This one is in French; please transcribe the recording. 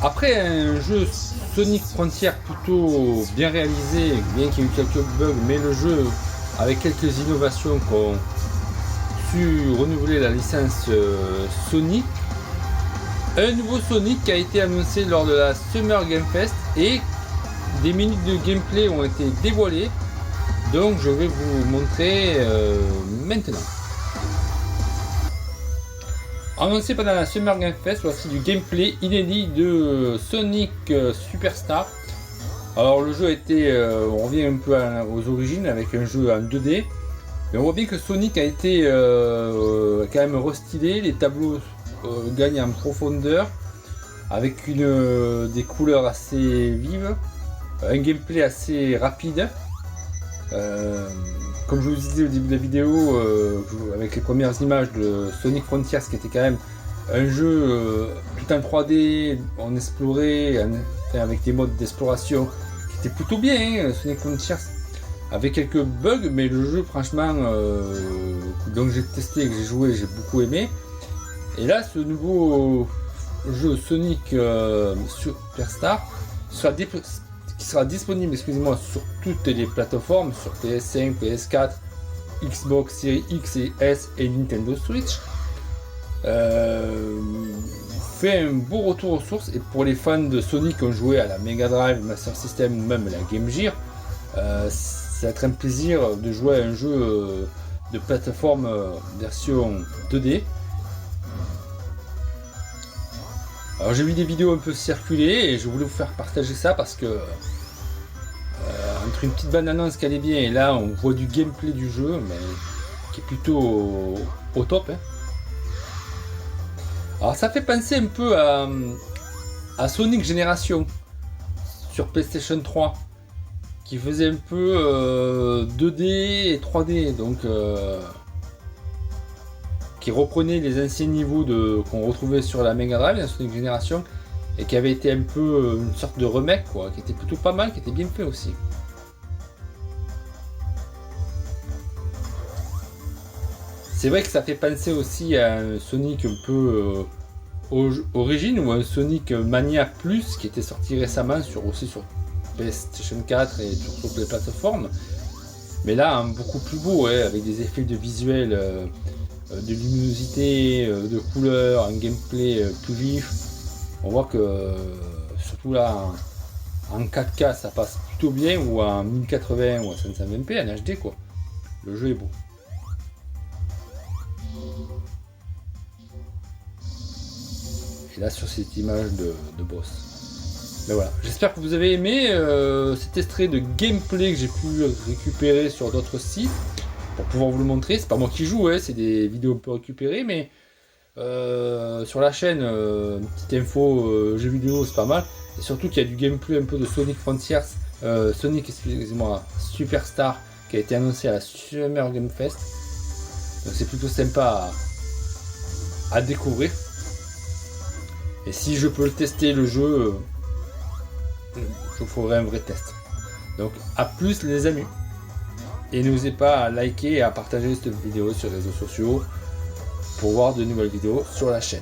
Après un jeu Sonic Frontier plutôt bien réalisé, bien qu'il y ait eu quelques bugs, mais le jeu avec quelques innovations qui ont su renouveler la licence Sonic. Un nouveau Sonic qui a été annoncé lors de la Summer Game Fest et des minutes de gameplay ont été dévoilées. Donc je vais vous montrer maintenant. Annoncé pendant la Summer Game Fest, voici du gameplay inédit de Sonic Superstar. Alors le jeu a été, on revient un peu aux origines avec un jeu en 2D. Mais on voit bien que Sonic a été quand même restylé, les tableaux gagnent en profondeur avec des couleurs assez vives, un gameplay assez rapide. Comme je vous disais au début de la vidéo, avec les premières images de Sonic Frontiers, qui était quand même un jeu tout en 3D, on explorait avec des modes d'exploration qui étaient plutôt bien, hein, Sonic Frontiers, avec quelques bugs, mais le jeu franchement, donc j'ai testé et que j'ai joué, j'ai beaucoup aimé. Et là, ce nouveau jeu Sonic Superstar qui sera disponible, excusez-moi, sur toutes les plateformes, sur PS5, PS4, Xbox Series X et S et Nintendo Switch. Fait un beau retour aux sources, et pour les fans de Sonic qui ont joué à la Mega Drive, Master System ou même la Game Gear, ça va être un plaisir de jouer à un jeu de plateforme version 2D. Alors j'ai vu des vidéos un peu circuler et je voulais vous faire partager ça parce que entre une petite bande-annonce qui allait bien et là on voit du gameplay du jeu, mais qui est plutôt au top, hein. Alors ça fait penser un peu à Sonic Génération sur PlayStation 3 qui faisait un peu 2D et 3D, donc qui reprenait les anciens niveaux qu'on retrouvait sur la Mega Drive, la Sonic Génération, et qui avait été un peu une sorte de remake, quoi, qui était plutôt pas mal, qui était bien fait aussi. C'est vrai que ça fait penser aussi à un Sonic un peu origine, ou un Sonic Mania Plus qui était sorti récemment aussi sur PlayStation 4 et sur toutes les plateformes. Mais là, beaucoup plus beau, ouais, avec des effets de visuel, de luminosité, de couleurs, un gameplay plus vif. On voit que surtout là en 4K ça passe plutôt bien, ou en 1080 ou en 520p en HD, quoi. Le jeu est beau. Et là sur cette image de boss. Mais voilà, j'espère que vous avez aimé cet extrait de gameplay que j'ai pu récupérer sur d'autres sites pour pouvoir vous le montrer. C'est pas moi qui joue, hein, c'est des vidéos un peu récupérées, mais sur la chaîne, petite info jeux vidéo, c'est pas mal. Et surtout qu'il y a du gameplay un peu de Sonic Frontiers, Sonic, excusez-moi, Superstar, qui a été annoncé à la Summer Game Fest. Donc c'est plutôt sympa à découvrir. Et si je peux le tester, le jeu, je ferai un vrai test. Donc à plus les amis. Et n'osez pas à liker et à partager cette vidéo sur les réseaux sociaux pour voir de nouvelles vidéos sur la chaîne.